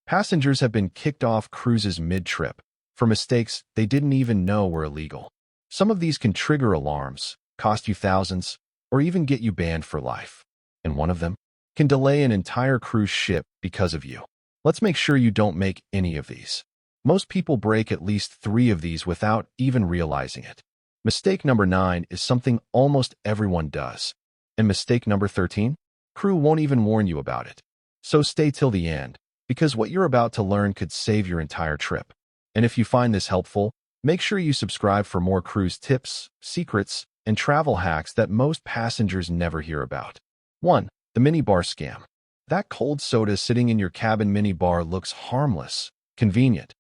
Passengers have been kicked off cruises mid-trip for mistakes they didn't even know were illegal. Some of these can trigger alarms, cost you thousands, or even get you banned for life. And one of them can delay an entire cruise ship because of you. Let's make sure you don't make any of these. Most people break at least 3 of these without even realizing it. Mistake number 9 is something almost everyone does. And mistake number 13? Crew won't even warn you about it. So stay till the end, because what you're about to learn could save your entire trip. And if you find this helpful, make sure you subscribe for more cruise tips, secrets, and travel hacks that most passengers never hear about. 1. The minibar scam. That cold soda sitting in your cabin minibar looks harmless, convenient,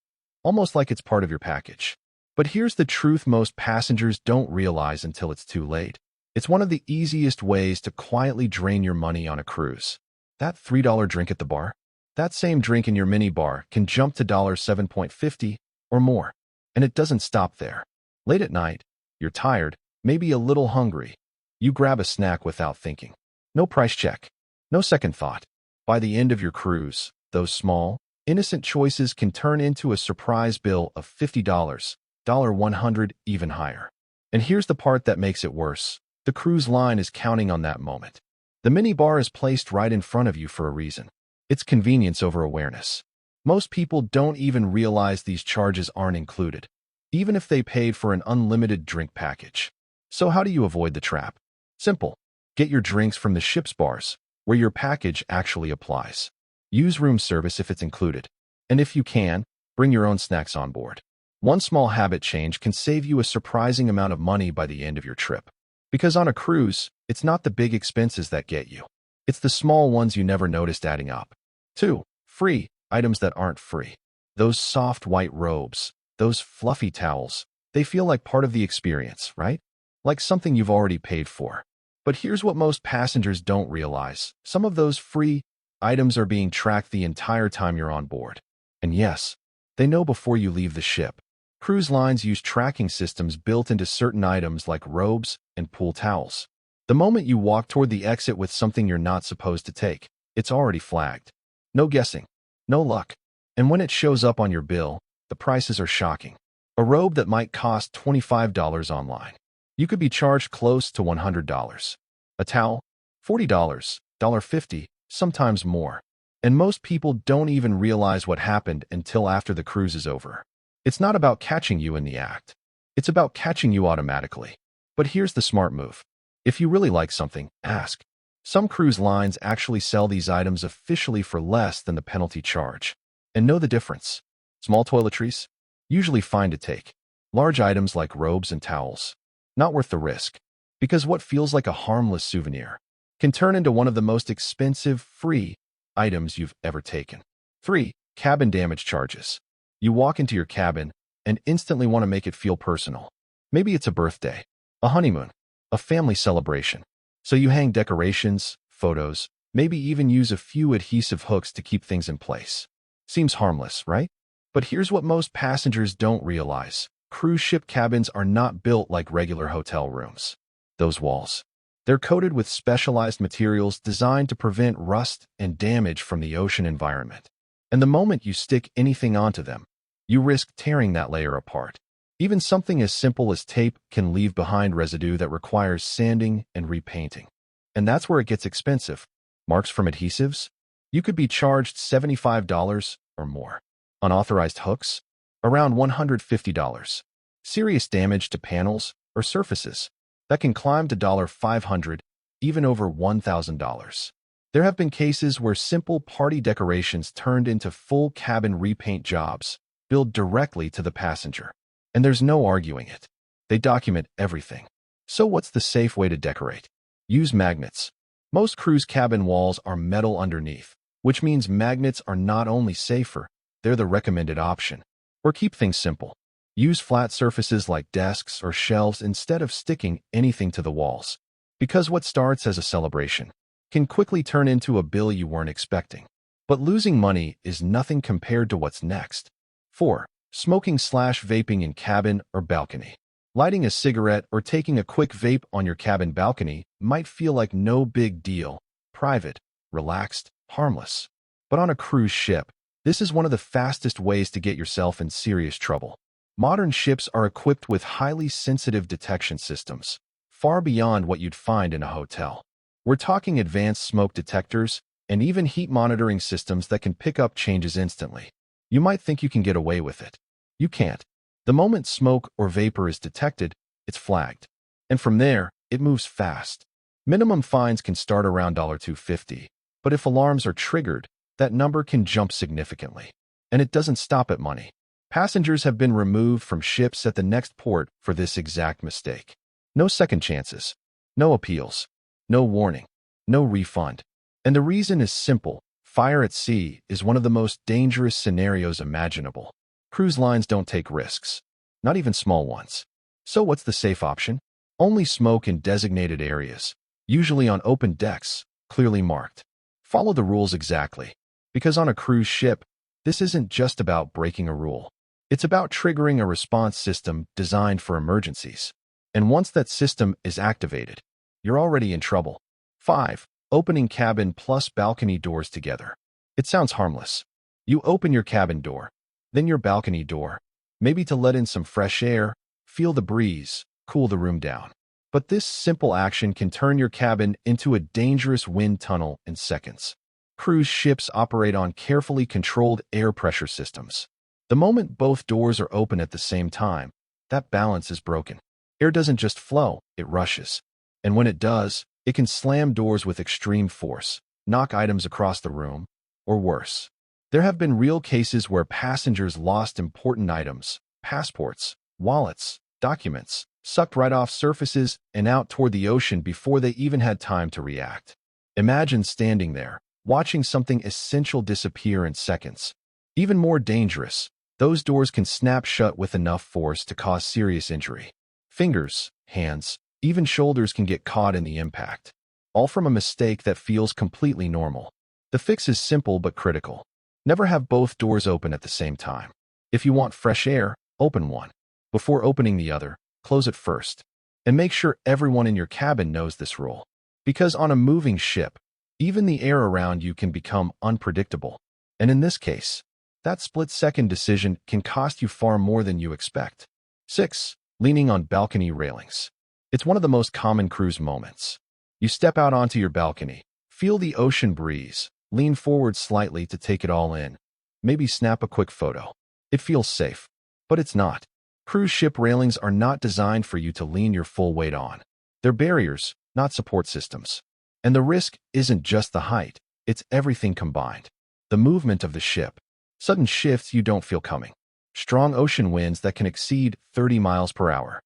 almost like it's part of your package. But here's the truth most passengers don't realize until it's too late. It's one of the easiest ways to quietly drain your money on a cruise. That $3 drink at the bar? That same drink in your minibar can jump to $7.50 or more. And it doesn't stop there. Late at night, you're tired, maybe a little hungry. You grab a snack without thinking. No price check. No second thought. By the end of your cruise, those small, innocent choices can turn into a surprise bill of $50, $100, even higher. And here's the part that makes it worse. The cruise line is counting on that moment. The minibar is placed right in front of you for a reason. It's convenience over awareness. Most people don't even realize these charges aren't included, even if they paid for an unlimited drink package. So how do you avoid the trap? Simple. Get your drinks from the ship's bars, where your package actually applies. Use room service if it's included. And if you can, bring your own snacks on board. One small habit change can save you a surprising amount of money by the end of your trip. Because on a cruise, it's not the big expenses that get you. It's the small ones you never noticed adding up. 2. Free items that aren't free. Those soft white robes, those fluffy towels, they feel like part of the experience, right? Like something you've already paid for. But here's what most passengers don't realize. Some of those free items are being tracked the entire time you're on board. And yes, they know before you leave the ship. Cruise lines use tracking systems built into certain items like robes and pool towels. The moment you walk toward the exit with something you're not supposed to take, it's already flagged. No guessing, no luck. And when it shows up on your bill, the prices are shocking. A robe that might cost $25 online, you could be charged close to $100. A towel, $40, $50, sometimes more. And most people don't even realize what happened until after the cruise is over. It's not about catching you in the act. It's about catching you automatically. But here's the smart move. If you really like something, ask. Some cruise lines actually sell these items officially for less than the penalty charge. And know the difference. Small toiletries? Usually fine to take. Large items like robes and towels? Not worth the risk. Because what feels like a harmless souvenir can turn into one of the most expensive, free items you've ever taken. 3. Cabin damage charges. You walk into your cabin and instantly want to make it feel personal. Maybe it's a birthday, a honeymoon, a family celebration. So you hang decorations, photos, maybe even use a few adhesive hooks to keep things in place. Seems harmless, right? But here's what most passengers don't realize. Cruise ship cabins are not built like regular hotel rooms. Those walls, they're coated with specialized materials designed to prevent rust and damage from the ocean environment. And the moment you stick anything onto them, you risk tearing that layer apart. Even something as simple as tape can leave behind residue that requires sanding and repainting. And that's where it gets expensive. Marks from adhesives? You could be charged $75 or more. Unauthorized hooks? Around $150. Serious damage to panels or surfaces? That can climb to $500, even over $1,000. There have been cases where simple party decorations turned into full cabin repaint jobs, billed directly to the passenger. And there's no arguing it. They document everything. So what's the safe way to decorate? Use magnets. Most cruise cabin walls are metal underneath, which means magnets are not only safer, they're the recommended option. Or keep things simple. Use flat surfaces like desks or shelves instead of sticking anything to the walls. Because what starts as a celebration can quickly turn into a bill you weren't expecting. But losing money is nothing compared to what's next. 4. Smoking/vaping in cabin or balcony. Lighting a cigarette or taking a quick vape on your cabin balcony might feel like no big deal, private, relaxed, harmless. But on a cruise ship, This is one of the fastest ways to get yourself in serious trouble. Modern ships are equipped with highly sensitive detection systems, far beyond what you'd find in a hotel. We're talking advanced smoke detectors and even heat monitoring systems that can pick up changes instantly. You might think you can get away with it. You can't. The moment smoke or vapor is detected, it's flagged. And from there, it moves fast. Minimum fines can start around $250, but if alarms are triggered, that number can jump significantly. And it doesn't stop at money. Passengers have been removed from ships at the next port for this exact mistake. No second chances, no appeals, no warning, no refund. And the reason is simple. Fire at sea is one of the most dangerous scenarios imaginable. Cruise lines don't take risks, not even small ones. So what's the safe option? Only smoke in designated areas, usually on open decks, clearly marked. Follow the rules exactly. Because on a cruise ship, this isn't just about breaking a rule. It's about triggering a response system designed for emergencies. And once that system is activated, you're already in trouble. 5. Opening cabin plus balcony doors together. It sounds harmless. You open your cabin door, then your balcony door, maybe to let in some fresh air, feel the breeze, cool the room down. But this simple action can turn your cabin into a dangerous wind tunnel in seconds. Cruise ships operate on carefully controlled air pressure systems. The moment both doors are open at the same time, that balance is broken. Air doesn't just flow, it rushes. And when it does, it can slam doors with extreme force, knock items across the room, or worse. There have been real cases where passengers lost important items, passports, wallets, documents, sucked right off surfaces and out toward the ocean before they even had time to react. Imagine standing there, watching something essential disappear in seconds. Even more dangerous, those doors can snap shut with enough force to cause serious injury. Fingers, hands, even shoulders can get caught in the impact, all from a mistake that feels completely normal. The fix is simple but critical. Never have both doors open at the same time. If you want fresh air, open one. Before opening the other, close it first. And make sure everyone in your cabin knows this rule. Because on a moving ship, even the air around you can become unpredictable. And in this case, that split-second decision can cost you far more than you expect. 6. Leaning on balcony railings. It's one of the most common cruise moments. You step out onto your balcony, feel the ocean breeze, lean forward slightly to take it all in, maybe snap a quick photo. It feels safe, but it's not. Cruise ship railings are not designed for you to lean your full weight on. They're barriers, not support systems. And the risk isn't just the height, it's everything combined. The movement of the ship, sudden shifts you don't feel coming, strong ocean winds that can exceed 30 miles per hour.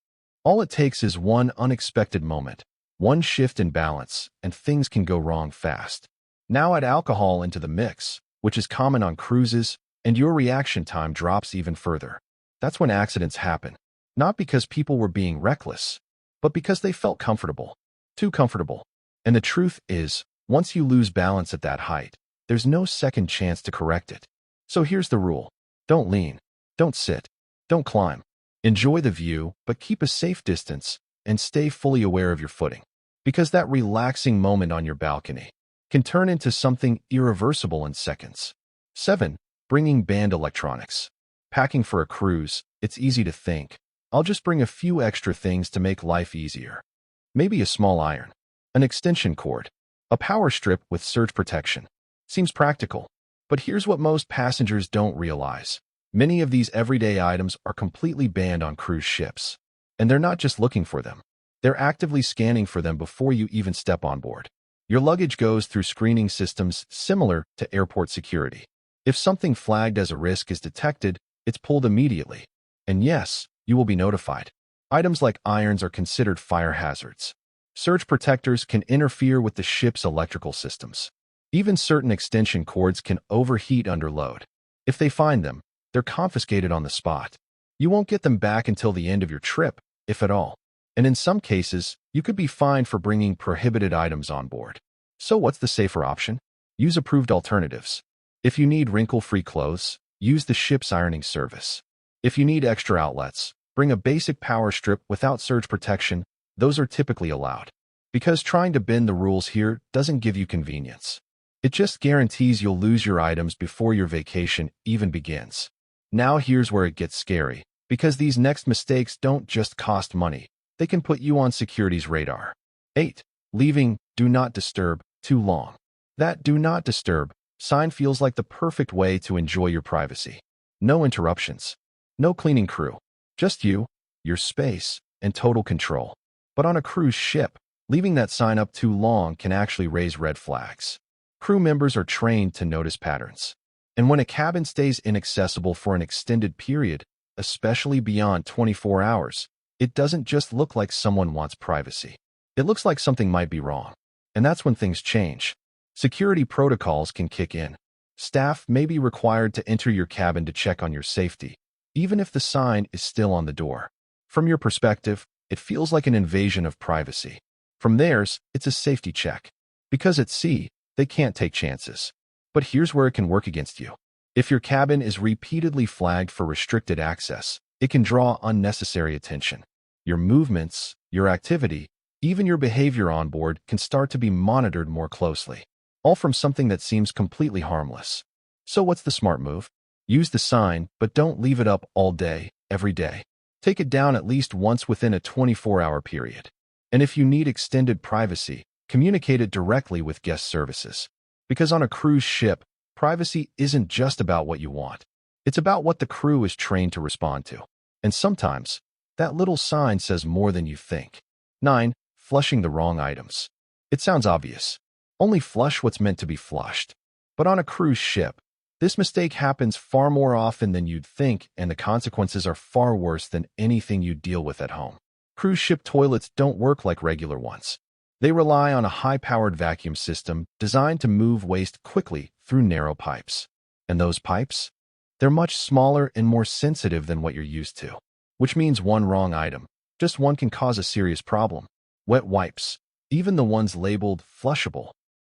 All it takes is one unexpected moment, one shift in balance, and things can go wrong fast. Now add alcohol into the mix, which is common on cruises, and your reaction time drops even further. That's when accidents happen, not because people were being reckless, but because they felt comfortable, too comfortable. And the truth is, once you lose balance at that height, there's no second chance to correct it. So here's the rule. Don't lean, don't sit, don't climb. Enjoy the view, but keep a safe distance and stay fully aware of your footing. Because that relaxing moment on your balcony can turn into something irreversible in seconds. 7. Bringing banned electronics. Packing for a cruise, it's easy to think, I'll just bring a few extra things to make life easier. Maybe a small iron, an extension cord, a power strip with surge protection. Seems practical, but here's what most passengers don't realize. Many of these everyday items are completely banned on cruise ships. And they're not just looking for them. They're actively scanning for them before you even step on board. Your luggage goes through screening systems similar to airport security. If something flagged as a risk is detected, it's pulled immediately. And yes, you will be notified. Items like irons are considered fire hazards. Surge protectors can interfere with the ship's electrical systems. Even certain extension cords can overheat under load. If they find them, they're confiscated on the spot. You won't get them back until the end of your trip, if at all. And in some cases, you could be fined for bringing prohibited items on board. So what's the safer option? Use approved alternatives. If you need wrinkle-free clothes, use the ship's ironing service. If you need extra outlets, bring a basic power strip without surge protection. Those are typically allowed. Because trying to bend the rules here doesn't give you convenience. It just guarantees you'll lose your items before your vacation even begins. Now here's where it gets scary, because these next mistakes don't just cost money. They can put you on security's radar. 8. Leaving "Do Not Disturb" too long. That "Do Not Disturb" sign feels like the perfect way to enjoy your privacy. No interruptions. No cleaning crew. Just you, your space, and total control. But on a cruise ship, leaving that sign up too long can actually raise red flags. Crew members are trained to notice patterns. And when a cabin stays inaccessible for an extended period, especially beyond 24 hours, it doesn't just look like someone wants privacy. It looks like something might be wrong. And that's when things change. Security protocols can kick in. Staff may be required to enter your cabin to check on your safety, even if the sign is still on the door. From your perspective, it feels like an invasion of privacy. From theirs, it's a safety check. Because at sea, they can't take chances. But here's where it can work against you. If your cabin is repeatedly flagged for restricted access, it can draw unnecessary attention. Your movements, your activity, even your behavior on board can start to be monitored more closely. All from something that seems completely harmless. So what's the smart move? Use the sign, but don't leave it up all day, every day. Take it down at least once within a 24-hour period. And if you need extended privacy, communicate it directly with guest services. Because on a cruise ship, privacy isn't just about what you want. It's about what the crew is trained to respond to. And sometimes, that little sign says more than you think. 9. Flushing the wrong items. It sounds obvious. Only flush what's meant to be flushed. But on a cruise ship, this mistake happens far more often than you'd think, and the consequences are far worse than anything you deal with at home. Cruise ship toilets don't work like regular ones. They rely on a high-powered vacuum system designed to move waste quickly through narrow pipes. And those pipes? They're much smaller and more sensitive than what you're used to. Which means one wrong item, just one, can cause a serious problem. Wet wipes, even the ones labeled flushable.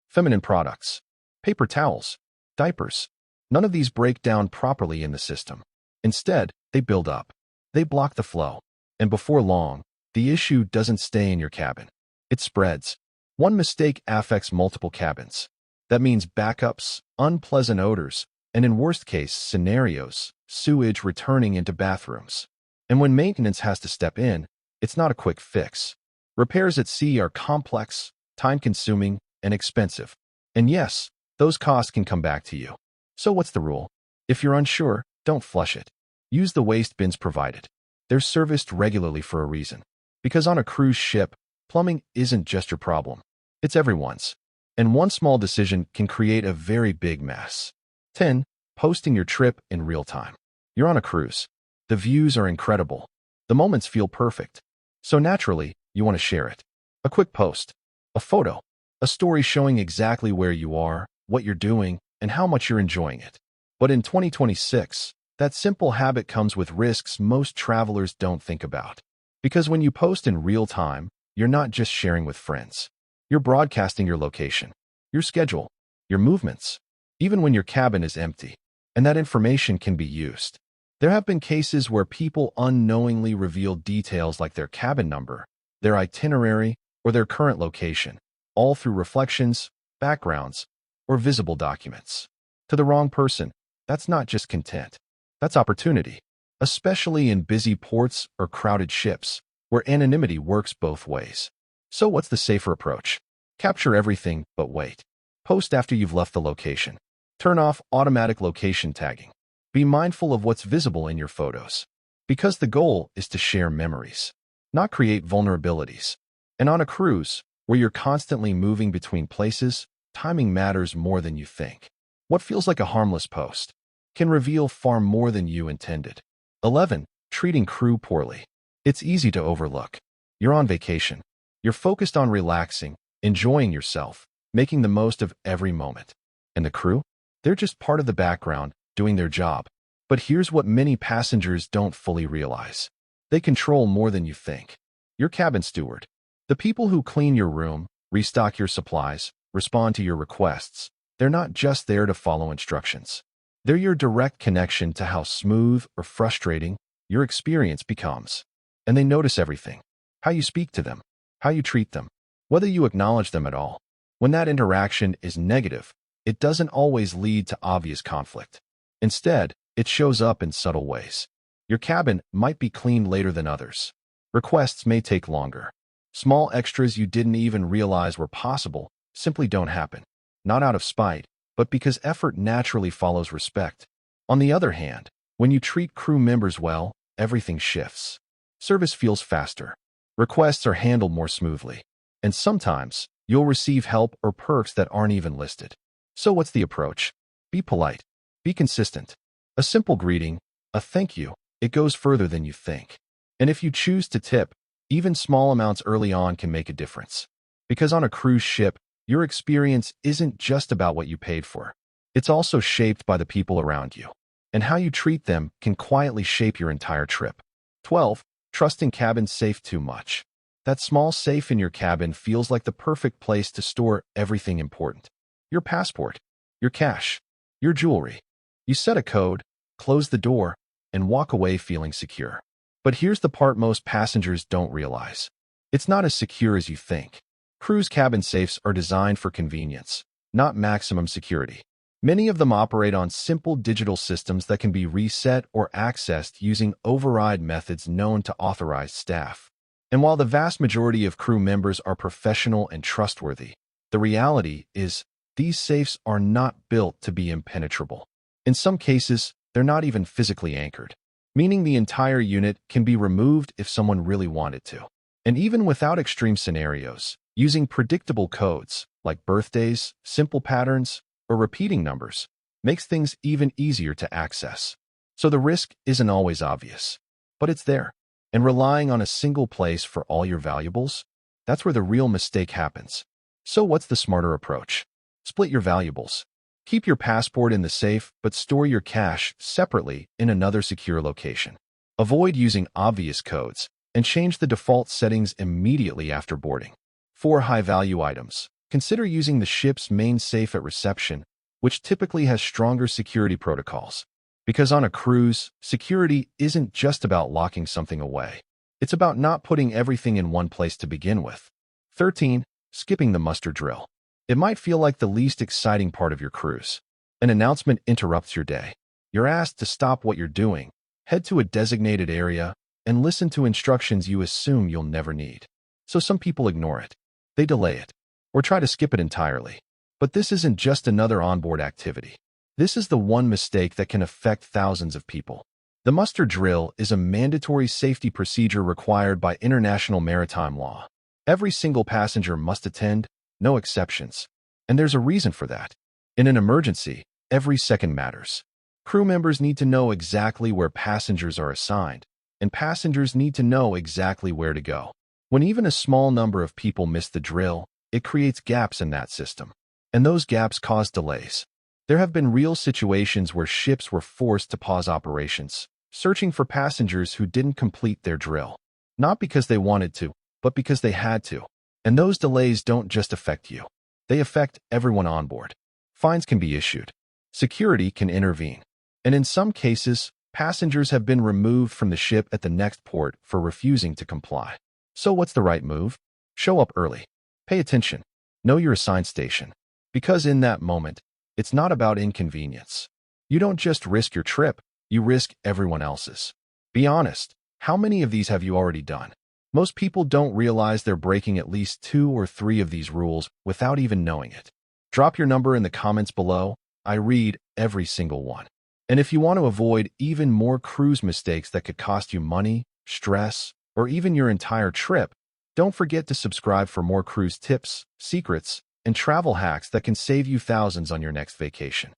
Feminine products, paper towels, diapers. None of these break down properly in the system. Instead, they build up. They block the flow. And before long, the issue doesn't stay in your cabin. It spreads. One mistake affects multiple cabins. That means backups, unpleasant odors, and in worst-case scenarios, sewage returning into bathrooms. And when maintenance has to step in, it's not a quick fix. Repairs at sea are complex, time-consuming, and expensive. And yes, those costs can come back to you. So what's the rule? If you're unsure, don't flush it. Use the waste bins provided. They're serviced regularly for a reason. Because on a cruise ship, plumbing isn't just your problem. It's everyone's. And one small decision can create a very big mess. 10. Posting your trip in real time. You're on a cruise. The views are incredible. The moments feel perfect. So naturally, you want to share it. A quick post. A photo. A story showing exactly where you are, what you're doing, and how much you're enjoying it. But in 2026, that simple habit comes with risks most travelers don't think about. Because when you post in real time, you're not just sharing with friends. You're broadcasting your location, your schedule, your movements, even when your cabin is empty. And that information can be used. There have been cases where people unknowingly reveal details like their cabin number, their itinerary, or their current location, all through reflections, backgrounds, or visible documents. To the wrong person, that's not just content. That's opportunity, especially in busy ports or crowded ships, where anonymity works both ways. So what's the safer approach? Capture everything, but wait. Post after you've left the location. Turn off automatic location tagging. Be mindful of what's visible in your photos. Because the goal is to share memories, not create vulnerabilities. And on a cruise, where you're constantly moving between places, timing matters more than you think. What feels like a harmless post can reveal far more than you intended. 11. Treating crew poorly. It's easy to overlook. You're on vacation. You're focused on relaxing, enjoying yourself, making the most of every moment. And the crew? They're just part of the background, doing their job. But here's what many passengers don't fully realize. They control more than you think. Your cabin steward. The people who clean your room, restock your supplies, respond to your requests. They're not just there to follow instructions. They're your direct connection to how smooth or frustrating your experience becomes. And they notice everything. How you speak to them, how you treat them, whether you acknowledge them at all. When that interaction is negative, it doesn't always lead to obvious conflict. Instead, it shows up in subtle ways. Your cabin might be cleaned later than others. Requests may take longer. Small extras you didn't even realize were possible simply don't happen. Not out of spite, but because effort naturally follows respect. On the other hand, when you treat crew members well, everything shifts. Service feels faster. Requests are handled more smoothly. And sometimes, you'll receive help or perks that aren't even listed. So what's the approach? Be polite. Be consistent. A simple greeting, a thank you, it goes further than you think. And if you choose to tip, even small amounts early on can make a difference. Because on a cruise ship, your experience isn't just about what you paid for. It's also shaped by the people around you. And how you treat them can quietly shape your entire trip. 12. Trusting cabin safe too much. That small safe in your cabin feels like the perfect place to store everything important. Your passport, your cash, your jewelry. You set a code, close the door, and walk away feeling secure. But here's the part most passengers don't realize. It's not as secure as you think. Cruise cabin safes are designed for convenience, not maximum security. Many of them operate on simple digital systems that can be reset or accessed using override methods known to authorized staff. And while the vast majority of crew members are professional and trustworthy, the reality is these safes are not built to be impenetrable. In some cases, they're not even physically anchored, meaning the entire unit can be removed if someone really wanted to. And even without extreme scenarios, using predictable codes like birthdays, simple patterns, or repeating numbers makes things even easier to access. So the risk isn't always obvious, but it's there. And relying on a single place for all your valuables, that's where the real mistake happens. So what's the smarter approach? Split your valuables. Keep your passport in the safe, but store your cash separately in another secure location. Avoid using obvious codes and change the default settings immediately after boarding. 4 high-value items. Consider using the ship's main safe at reception, which typically has stronger security protocols. Because on a cruise, security isn't just about locking something away. It's about not putting everything in one place to begin with. 13. Skipping the muster drill. It might feel like the least exciting part of your cruise. An announcement interrupts your day. You're asked to stop what you're doing, head to a designated area, and listen to instructions you assume you'll never need. So some people ignore it. They delay it, or try to skip it entirely. But this isn't just another onboard activity. This is the one mistake that can affect thousands of people. The muster drill is a mandatory safety procedure required by international maritime law. Every single passenger must attend, no exceptions. And there's a reason for that. In an emergency, every second matters. Crew members need to know exactly where passengers are assigned, and passengers need to know exactly where to go. When even a small number of people miss the drill, it creates gaps in that system. And those gaps cause delays. There have been real situations where ships were forced to pause operations, searching for passengers who didn't complete their drill. Not because they wanted to, but because they had to. And those delays don't just affect you. They affect everyone on board. Fines can be issued. Security can intervene. And in some cases, passengers have been removed from the ship at the next port for refusing to comply. So what's the right move? Show up early. Pay attention. Know your assigned station. Because in that moment, it's not about inconvenience. You don't just risk your trip, you risk everyone else's. Be honest, how many of these have you already done? Most people don't realize they're breaking at least 2 or 3 of these rules without even knowing it. Drop your number in the comments below. I read every single one. And if you want to avoid even more cruise mistakes that could cost you money, stress, or even your entire trip, don't forget to subscribe for more cruise tips, secrets, and travel hacks that can save you thousands on your next vacation.